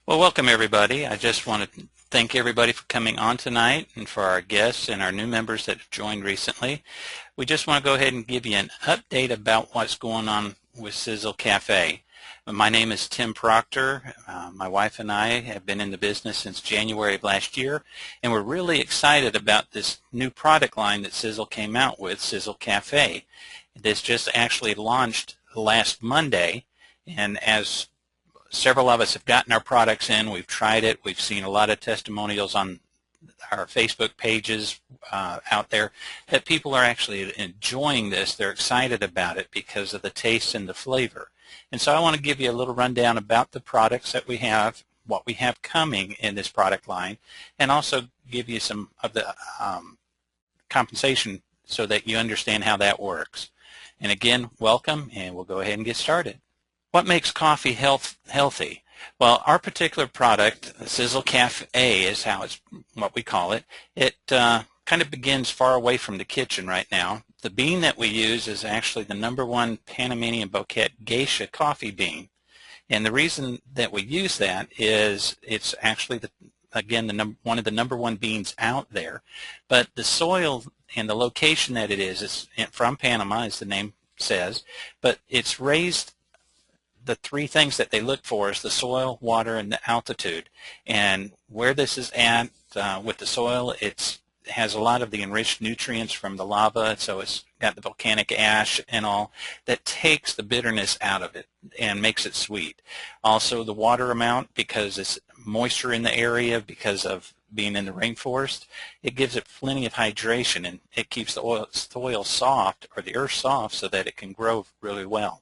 Well, welcome everybody. I just want to thank everybody for coming on tonight and for our guests and our new members that have joined recently. We just want to go ahead and give you an update about what's going on with Sizzle Cafe. My name is Tim Proctor. My wife and I have been in the business since January of last year, and we're really excited about this new product line that Sizzle came out with, Sizzle Cafe. This just actually launched last Monday, and as several of us have gotten our products in, we've tried it, we've seen a lot of testimonials on our Facebook pages out there that people are actually enjoying this. They're excited about it because of the taste and the flavor. And so I want to give you a little rundown about the products that we have, what we have coming in this product line, and also give you some of the compensation so that you understand how that works. And again, welcome, and we'll go ahead and get started. What makes coffee healthy? Well, our particular product, Sizzle Cafe, is what we call it. It kind of begins far away from the kitchen right now. The bean that we use is actually the #1 Panamanian Bouquette Kaffe coffee bean. And the reason that we use that is it's actually, one of the #1 beans out there. But the soil and the location that it is from Panama, as the name says, but it's raised. The three things that they look for is the soil, water, and the altitude. And where this is at with the soil, it has a lot of the enriched nutrients from the lava, so it's got the volcanic ash and all that takes the bitterness out of it and makes it sweet. Also the water amount, because it's moisture in the area because of being in the rainforest, it gives it plenty of hydration, and it keeps the soil soft, or the earth soft, so that it can grow really well.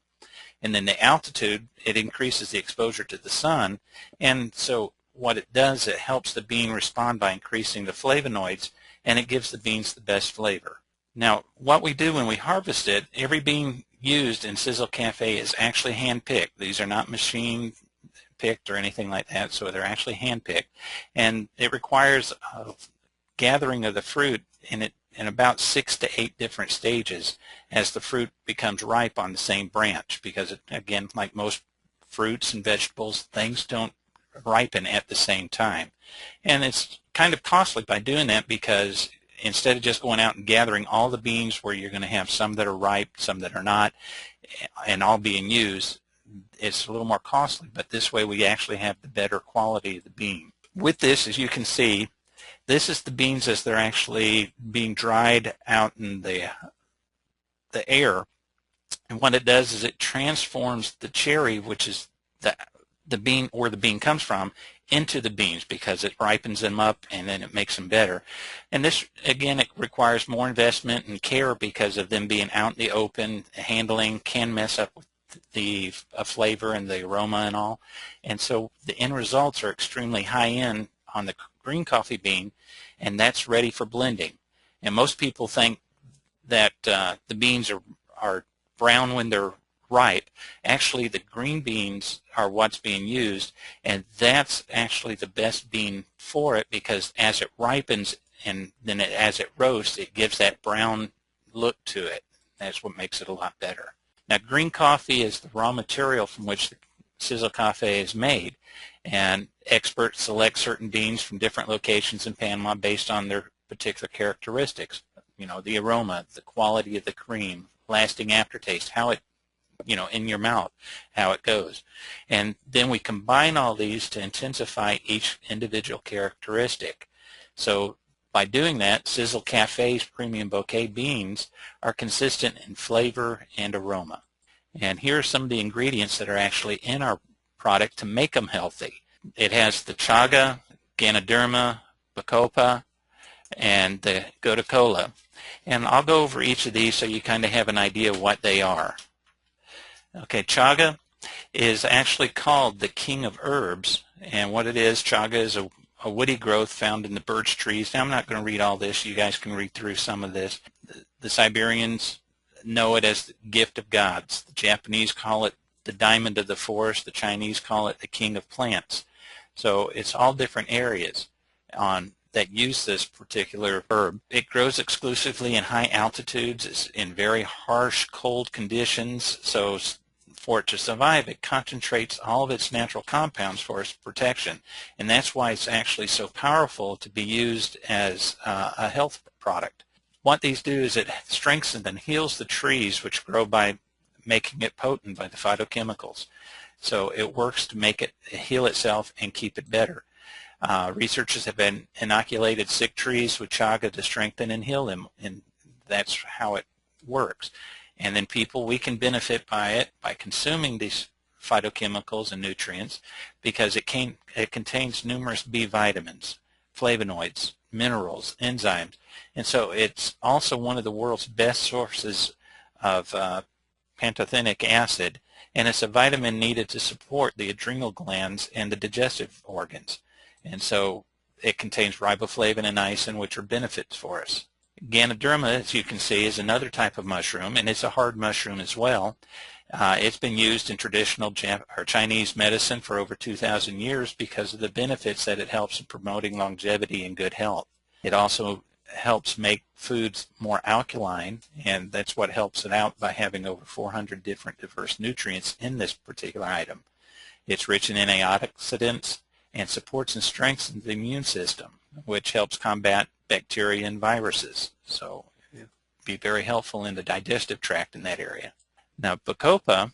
And then the altitude, it increases the exposure to the sun, and so what it does, it helps the bean respond by increasing the flavonoids, and it gives the beans the best flavor. Now, what we do when we harvest it, every bean used in Sizzle Cafe is actually hand-picked. These are not machine-picked or anything like that, so they're actually hand-picked. And it requires a gathering of the fruit in about 6 to 8 different stages as the fruit becomes ripe on the same branch, because again, like most fruits and vegetables, things don't ripen at the same time. And it's kind of costly by doing that, because instead of just going out and gathering all the beans where you're going to have some that are ripe, some that are not, and all being used, it's a little more costly, but this way we actually have the better quality of the bean. With this, as you can see, this is the beans as they're actually being dried out in the air. And what it does is it transforms the cherry, which is the bean, where the bean comes from, into the beans, because it ripens them up and then it makes them better. And this, again, it requires more investment and care because of them being out in the open. Handling can mess up with the flavor and the aroma and all. And so the end results are extremely high end on the green coffee bean, and that's ready for blending. And most people think that the beans are brown when they're ripe. Actually, the green beans are what's being used, and that's actually the best bean for it, because as it ripens and then as it roasts, it gives that brown look to it. That's what makes it a lot better. Now, green coffee is the raw material from which the Sizzle Cafe is made, and experts select certain beans from different locations in Panama based on their particular characteristics. You know, the aroma, the quality of the cream, lasting aftertaste, how it, in your mouth, how it goes. And then we combine all these to intensify each individual characteristic. So by doing that, Sizzle Cafe's premium bouquet beans are consistent in flavor and aroma. And here are some of the ingredients that are actually in our product to make them healthy. It has the chaga, Ganoderma, bacopa, and the gotu-kola. And I'll go over each of these so you kind of have an idea of what they are. Okay, chaga is actually called the king of herbs, and what it is, chaga is a woody growth found in the birch trees. Now, I'm not going to read all this. You guys can read through some of this. The Siberians know it as the gift of gods. The Japanese call it the diamond of the forest. The Chinese call it the king of plants. So it's all different areas that use this particular herb. It grows exclusively in high altitudes. It's in very harsh, cold conditions. So for it to survive, it concentrates all of its natural compounds for its protection. And that's why it's actually so powerful to be used as a health product. What these do is it strengthens and heals the trees which grow by making it potent by the phytochemicals. So it works to make it heal itself and keep it better. Researchers have been inoculated sick trees with chaga to strengthen and heal them, and that's how it works. And then people, we can benefit by it by consuming these phytochemicals and nutrients because it contains numerous B vitamins, flavonoids, minerals, enzymes. And so it's also one of the world's best sources of pantothenic acid, and it's a vitamin needed to support the adrenal glands and the digestive organs. And so it contains riboflavin and niacin, which are benefits for us. Ganoderma, as you can see, is another type of mushroom, and it's a hard mushroom as well. It's been used in traditional Chinese medicine for over 2,000 years because of the benefits that it helps in promoting longevity and good health. It also helps make foods more alkaline, and that's what helps it out by having over 400 different diverse nutrients in this particular item. It's rich in antioxidants and supports and strengthens the immune system, which helps combat bacteria and viruses. So it'd be very helpful in the digestive tract in that area. Now, bacopa,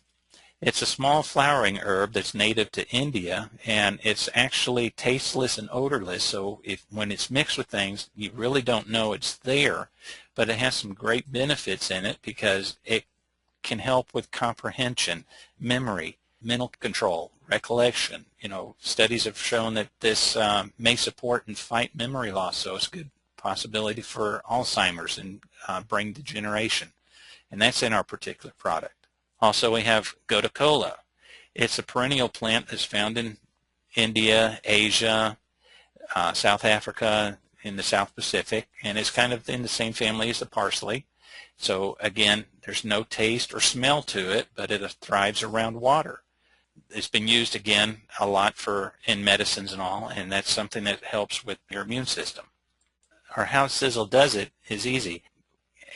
it's a small flowering herb that's native to India, and it's actually tasteless and odorless, so when it's mixed with things, you really don't know it's there, but it has some great benefits in it because it can help with comprehension, memory, mental control, recollection. Studies have shown that this may support and fight memory loss, so it's a good possibility for Alzheimer's and brain degeneration. And that's in our particular product. Also, we have gotu-kola. It's a perennial plant that's found in India, Asia, South Africa, in the South Pacific, and it's kind of in the same family as the parsley. So again, there's no taste or smell to it, but it thrives around water. It's been used again a lot in medicines and all, and that's something that helps with your immune system. How Sizzle does it is easy,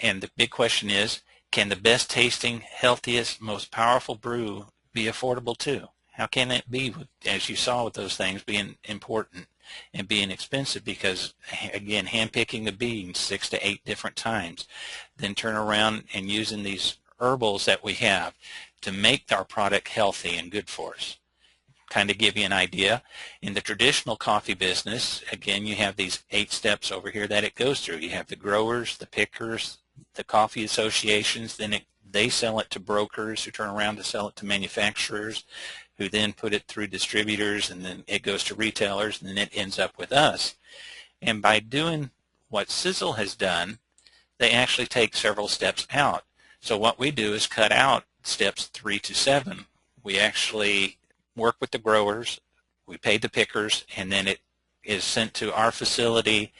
and the big question is, can the best tasting, healthiest, most powerful brew be affordable too? How can it be, as you saw with those things being important and being expensive? Because again, handpicking the beans 6 to 8 different times, then turn around and using these herbals that we have to make our product healthy and good for us. Kind of give you an idea, in the traditional coffee business, again, you have these 8 steps over here that it goes through. You have the growers, the pickers, the coffee associations, then they sell it to brokers who turn around to sell it to manufacturers, who then put it through distributors, and then it goes to retailers, and then it ends up with us. And by doing what Sizzle has done, they actually take several steps out. So what we do is cut out steps 3 to 7. We actually work with the growers, we pay the pickers, and then it is sent to our facility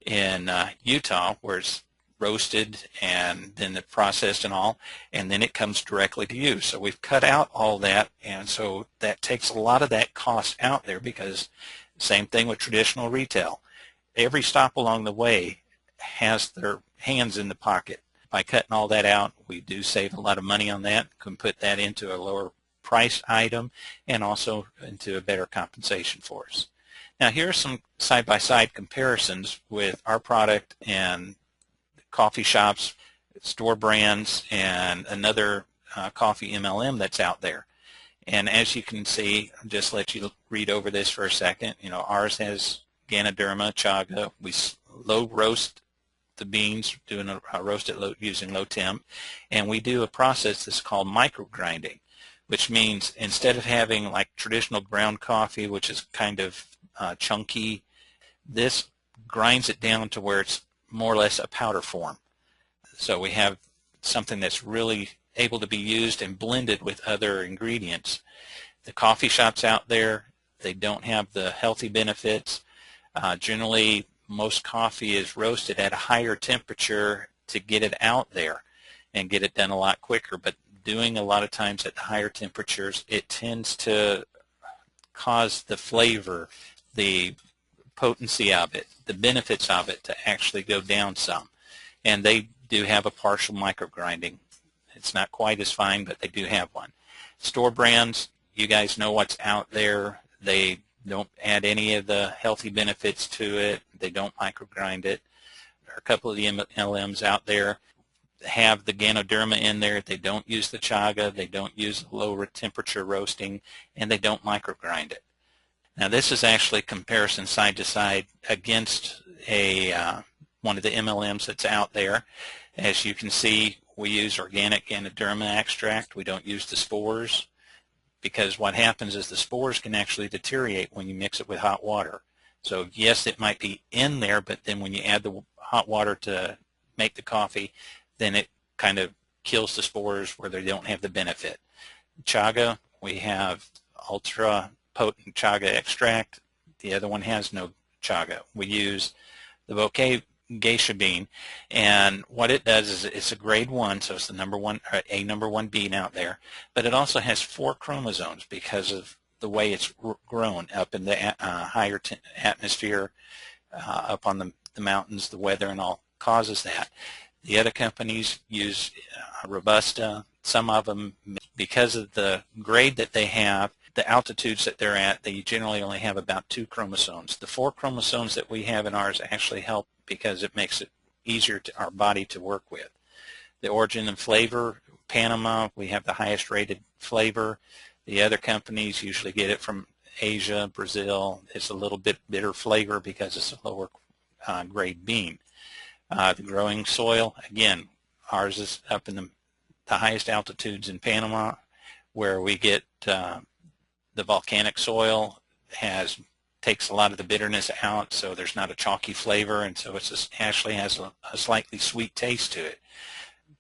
in Utah, where it's roasted and then processed and all, and then it comes directly to you. So we've cut out all that, and so that takes a lot of that cost out there, because same thing with traditional retail. Every stop along the way has their hands in the pocket. By cutting all that out, we do save a lot of money on that, can put that into a lower price item and also into a better compensation for us. Now here are some side-by-side comparisons with our product and coffee shops, store brands, and another coffee MLM that's out there. And as you can see, I'll just let you read over this for a second. Ours has Ganoderma, chaga. We low roast the beans, doing a roast at using low temp, and we do a process that's called micro grinding, which means instead of having like traditional ground coffee, which is kind of chunky, this grinds it down to where it's more or less a powder form. So we have something that's really able to be used and blended with other ingredients. The coffee shops out there, they don't have the healthy benefits. Generally, most coffee is roasted at a higher temperature to get it out there and get it done a lot quicker, but doing a lot of times at higher temperatures, it tends to cause the flavor, the potency of it, the benefits of it to actually go down some. And they do have a partial micro grinding. It's not quite as fine, but they do have one. Store brands, you guys know what's out there. They don't add any of the healthy benefits to it. They don't microgrind it. There are a couple of the MLMs out there have the Ganoderma in there. They don't use the chaga. They don't use low temperature roasting, and they don't microgrind it. Now this is actually comparison side to side against one of the MLMs that's out there. As you can see, we use organic Ganoderma extract. We don't use the spores, because what happens is the spores can actually deteriorate when you mix it with hot water. So yes, it might be in there, but then when you add the hot water to make the coffee, then it kind of kills the spores where they don't have the benefit. Chaga, we have ultra potent chaga extract. The other one has no chaga. We use the bouquet geisha bean, and what it does is it's a grade 1, so it's the number 1 bean out there, but it also has 4 chromosomes because of the way it's grown up in the higher atmosphere, up on the mountains. The weather and all causes that. The other companies use Robusta. Some of them, because of the grade that they have, the altitudes that they're at, they generally only have about 2 chromosomes. The 4 chromosomes that we have in ours actually help because it makes it easier to our body to work with. The origin and flavor, Panama, we have the highest rated flavor. The other companies usually get it from Asia, Brazil. It's a little bit bitter flavor because it's a lower grade bean. The growing soil, again, ours is up in the highest altitudes in Panama, where we get the volcanic soil takes a lot of the bitterness out, so there's not a chalky flavor, and so it actually has a slightly sweet taste to it.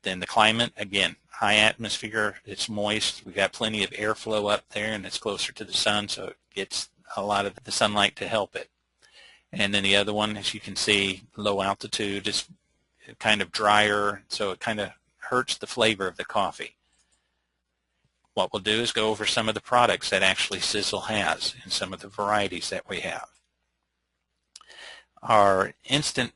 Then the climate, again, high atmosphere, it's moist. We've got plenty of airflow up there, and it's closer to the sun, so it gets a lot of the sunlight to help it. And then the other one, as you can see, low altitude, is kind of drier, so it kind of hurts the flavor of the coffee. What we'll do is go over some of the products that actually Sizzle has and some of the varieties that we have. Our instant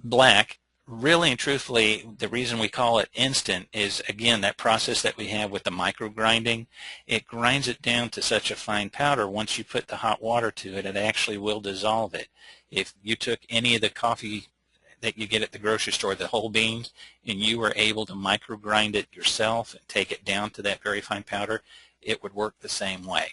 black, really and truthfully, the reason we call it instant is, again, that process that we have with the micro grinding. It grinds it down to such a fine powder. Once you put the hot water to it, it actually will dissolve it. If you took any of the coffee that you get at the grocery store, the whole beans, and you were able to micro grind it yourself and take it down to that very fine powder, it would work the same way.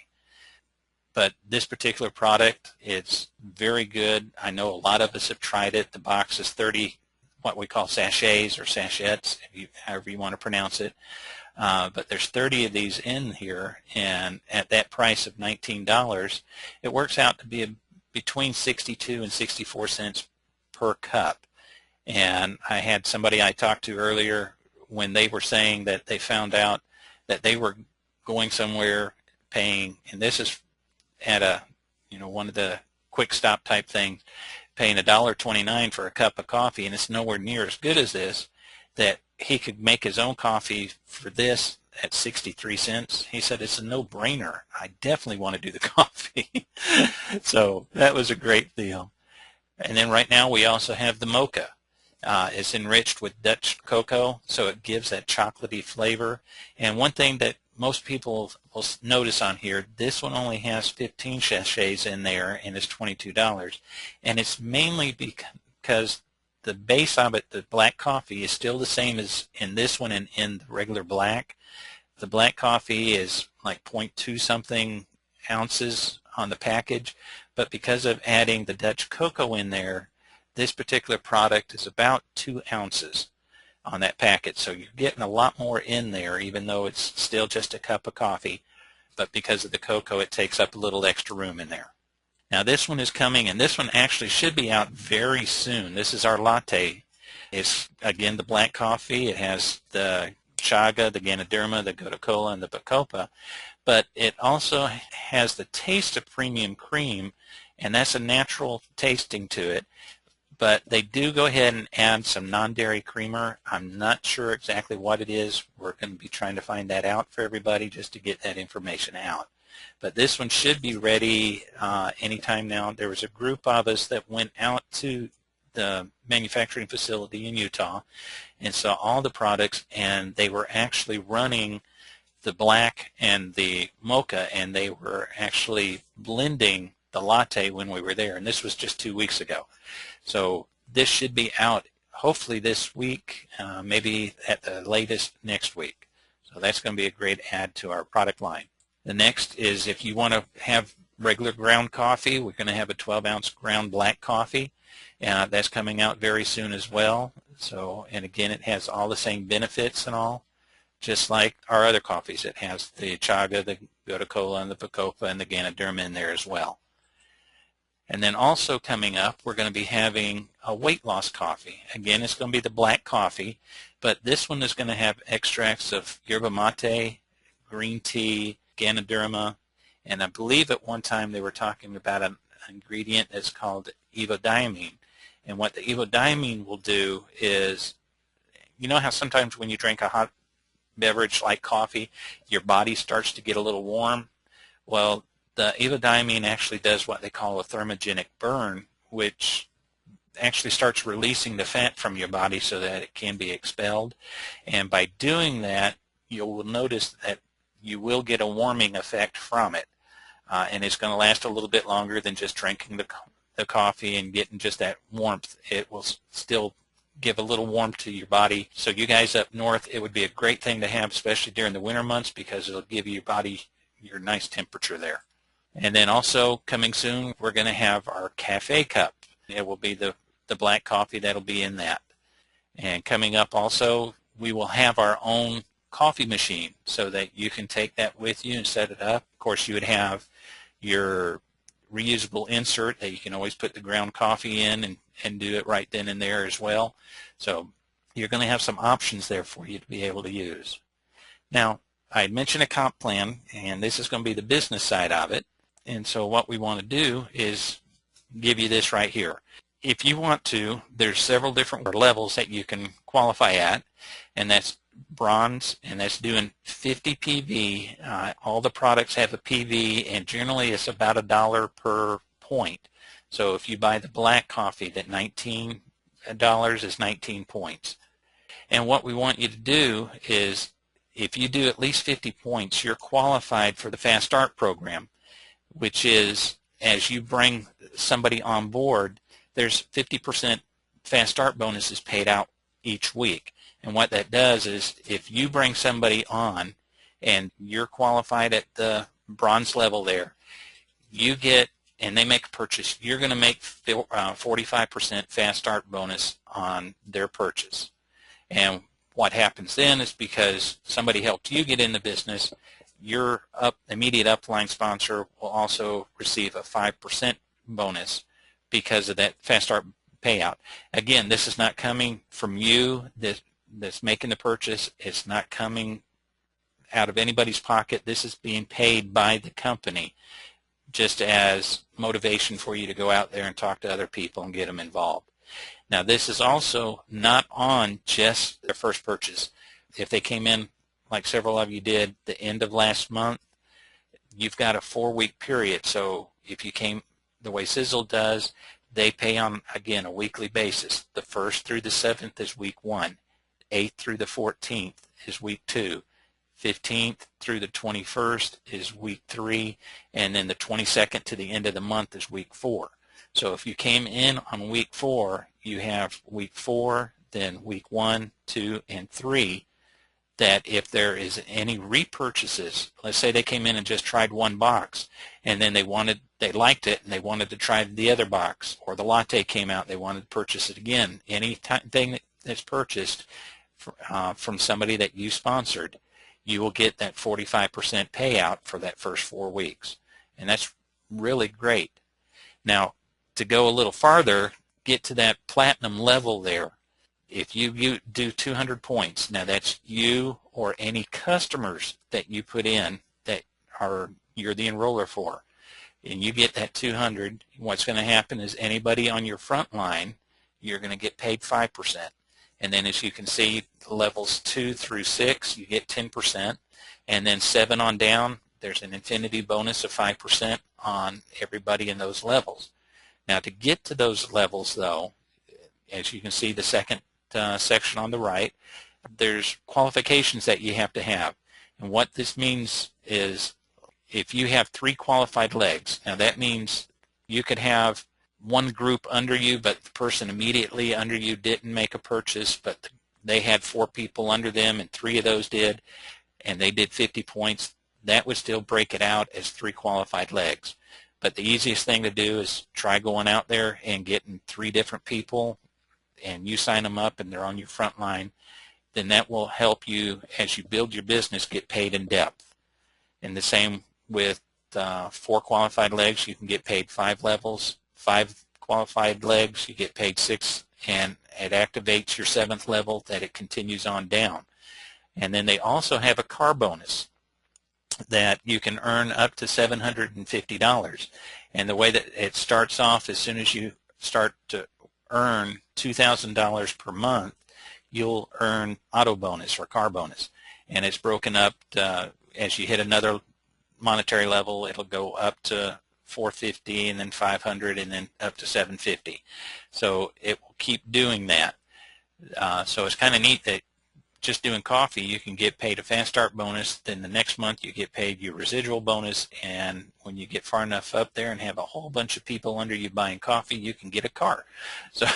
But this particular product, it's very good. I know a lot of us have tried it. The box is 30 what we call sachets or sachets, however you want to pronounce it. But there's 30 of these in here, and at that price of $19, it works out to be between 62 and 64 cents per cup. And I had somebody I talked to earlier when they were saying that they found out that they were going somewhere paying, and this is at one of the quick stop type things, paying $1.29 for a cup of coffee, and it's nowhere near as good as this, that he could make his own coffee for this at 63 cents. He said, it's a no-brainer. I definitely want to do the coffee. So that was a great deal. And then right now we also have the mocha. It's enriched with Dutch cocoa, so it gives that chocolatey flavor. And one thing that most people will notice on here, this one only has 15 sachets in there, and it's $22. And it's mainly because the base of it, the black coffee, is still the same as in this one and in the regular black. The black coffee is like 0.2 something ounces on the package, but because of adding the Dutch cocoa in there, this particular product is about 2 ounces on that packet. So you're getting a lot more in there, even though it's still just a cup of coffee. But because of the cocoa, it takes up a little extra room in there. Now this one is coming, and this one actually should be out very soon. This is our latte. It's, again, the black coffee. It has the chaga, the Ganoderma, the Gotu-Kola, and the Bacopa. But it also has the taste of premium cream, and that's a natural tasting to it. But they do go ahead and add some non-dairy creamer. I'm not sure exactly what it is. We're going to be trying to find that out for everybody just to get that information out. But this one should be ready anytime now. There was a group of us that went out to the manufacturing facility in Utah and saw all the products, and they were actually running the black and the mocha, and they were actually blending the latte when we were there, and this was just 2 weeks ago. So this should be out hopefully this week, maybe at the latest next week. So that's going to be a great add to our product line. The next is if you want to have regular ground coffee, we're going to have a 12-ounce ground black coffee. That's coming out very soon as well. So, and again, it has all the same benefits and all, just like our other coffees. It has the chaga, the gotu-kola, and the bacopa, and the ganoderma in there as well. And then also coming up, we're going to be having a weight loss coffee. Again, it's going to be the black coffee, but this one is going to have extracts of yerba mate, green tea, ganoderma, and I believe at one time they were talking about an ingredient that's called evodiamine. And what the evodiamine will do is, you know how sometimes when you drink a hot beverage like coffee, your body starts to get a little warm? Well, the evodiamine actually does what they call a thermogenic burn, which actually starts releasing the fat from your body so that it can be expelled. And by doing that, you will notice that you will get a warming effect from it. And it's going to last a little bit longer than just drinking the coffee and getting just that warmth. It will still give a little warmth to your body. So you guys up north, it would be a great thing to have, especially during the winter months, because it'll give your body your nice temperature there. And then also coming soon, we're going to have our cafe cup. It will be the black coffee that'll be in that. And coming up also, we will have our own coffee machine so that you can take that with you and set it up. Of course, you would have your reusable insert that you can always put the ground coffee in and do it right then and there as well. So you're going to have some options there for you to be able to use. Now, I mentioned a comp plan, and this is going to be the business side of it. And so what we want to do is give you this right here. If you want to, there's several different levels that you can qualify at, and that's bronze, and that's doing 50 PV. All the products have a PV, and generally it's about $1 per point. So if you buy the black coffee, that $19 is 19 points. And what we want you to do is, if you do at least 50 points, you're qualified for the Fast Start program, which is, as you bring somebody on board, there's 50% Fast Start bonuses paid out each week. And what that does is, if you bring somebody on and you're qualified at the bronze level there, you get, and they make a purchase, you're going to make 45% Fast Start bonus on their purchase. And what happens then is, because somebody helped you get in the business, your immediate upline sponsor will also receive a 5% bonus because of that Fast Start payout. Again, this is not coming from you that's making the purchase. It's not coming out of anybody's pocket. This is being paid by the company just as motivation for you to go out there and talk to other people and get them involved. Now, this is also not on just their first purchase. If they came in, like several of you did, the end of last month, you've got a 4-week period. So if you came the way Sizzle does, they pay on, again, a weekly basis. The 1st through the 7th is week 1. 8th through the 14th is week 2. 15th through the 21st is week 3. And then the 22nd to the end of the month is week 4. So if you came in on week 4, you have week 4, then week 1, 2, and 3, that if there is any repurchases, let's say they came in and just tried one box, and then they liked it and they wanted to try the other box, or the latte came out, they wanted to purchase it again. Anything that's purchased from somebody that you sponsored, you will get that 45% payout for that first 4 weeks. And that's really great. Now, to go a little farther, get to that platinum level there. If you do 200 points, now that's you or any customers that you put in that you're the enroller for, and you get that 200, what's going to happen is anybody on your front line, you're going to get paid 5%. And then as you can see, levels 2 through 6, you get 10%. And then 7 on down, there's an infinity bonus of 5% on everybody in those levels. Now, to get to those levels, though, as you can see the second section on the right, there's qualifications that you have to have. And what this means is if you have 3 qualified legs, now that means you could have one group under you, but the person immediately under you didn't make a purchase, but they had 4 people under them and 3 of those did, and they did 50 points. That would still break it out as 3 qualified legs. But the easiest thing to do is try going out there and getting 3 different people, and you sign them up and they're on your front line. Then that will help you as you build your business get paid in depth. And the same with 4 qualified legs, you can get paid 5 levels. 5 qualified legs, you get paid 6, and it activates your 7th level that it continues on down. And then they also have a car bonus that you can earn up to $750. And the way that it starts off, as soon as you start to earn $2,000 per month, you'll earn auto bonus or car bonus. And it's broken up as you hit another monetary level, it'll go up to $450 and then $500 and then up to $750. So it will keep doing that. So it's kind of neat that just doing coffee, you can get paid a fast start bonus, then the next month you get paid your residual bonus, and when you get far enough up there and have a whole bunch of people under you buying coffee, you can get a car. So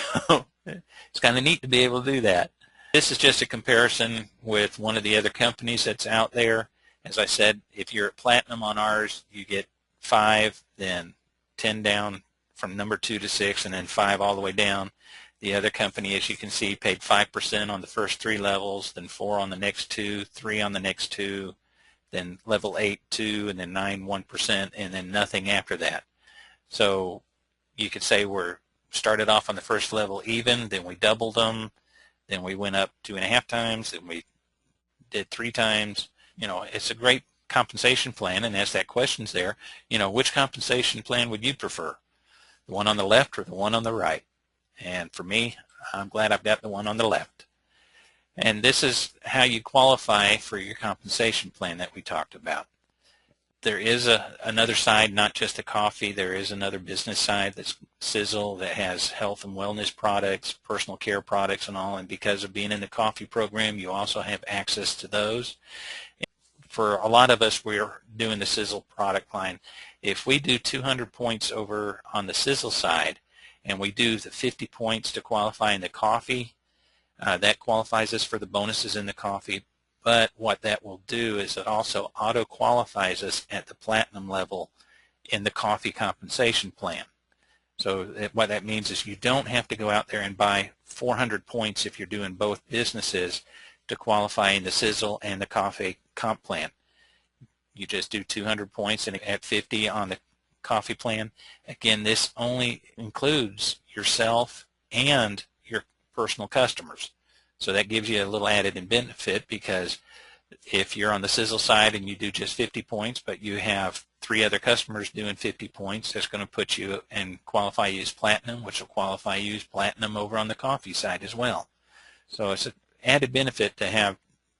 it's kind of neat to be able to do that. This is just a comparison with one of the other companies that's out there. As I said, if you're at Platinum on ours, you get 5, then 10 down from number 2 to 6, and then 5 all the way down. The other company, as you can see, paid 5% on the first 3 levels, then 4 on the next 2, 3 on the next 2, then level 8, 2, and then 9, 1%, and then nothing after that. So you could say we're started off on the first level even, then we doubled them, then we went up 2.5 times, then we did 3 times. You know, it's a great compensation plan, and as that question's there, you know, which compensation plan would you prefer? The one on the left or the one on the right? And for me, I'm glad I've got the one on the left. And this is how you qualify for your compensation plan that we talked about. There is another side, not just the coffee. There is another business side that's Sizzle that has health and wellness products, personal care products and all. And because of being in the coffee program, you also have access to those. For a lot of us, we're doing the Sizzle product line. If we do 200 points over on the Sizzle side, and we do the 50 points to qualify in the coffee, that qualifies us for the bonuses in the coffee. But what that will do is it also auto-qualifies us at the platinum level in the coffee compensation plan. So what that means is you don't have to go out there and buy 400 points if you're doing both businesses to qualify in the Sizzle and the coffee comp plan. You just do 200 points and at 50 on the coffee plan. Again, this only includes yourself and your personal customers. So that gives you a little added benefit, because if you're on the Sizzle side and you do just 50 points, but you have 3 other customers doing 50 points, that's going to put you and qualify you as platinum, which will qualify you as platinum over on the coffee side as well. So it's an added benefit to have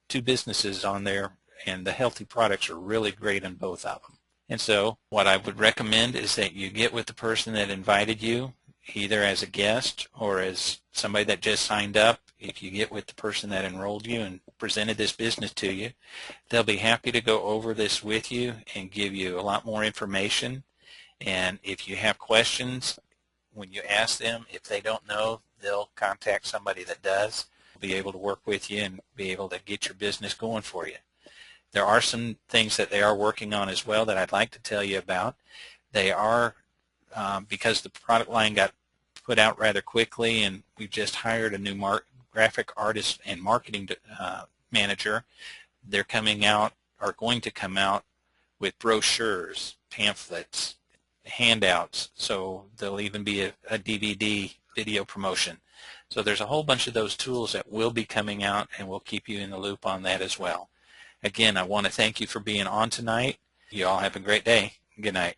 2 businesses on there, and the healthy products are really great on both of them. And so what I would recommend is that you get with the person that invited you, either as a guest or as somebody that just signed up. If you get with the person that enrolled you and presented this business to you, they'll be happy to go over this with you and give you a lot more information. And if you have questions, when you ask them, if they don't know, they'll contact somebody that does. Be able to work with you and be able to get your business going for you. There are some things that they are working on as well that I'd like to tell you about. They are, because the product line got put out rather quickly, and we've just hired a new graphic artist and marketing manager, they're coming out, are going to come out with brochures, pamphlets, handouts, so there'll even be a DVD video promotion. So there's a whole bunch of those tools that will be coming out, and we'll keep you in the loop on that as well. Again, I want to thank you for being on tonight. You all have a great day. Good night.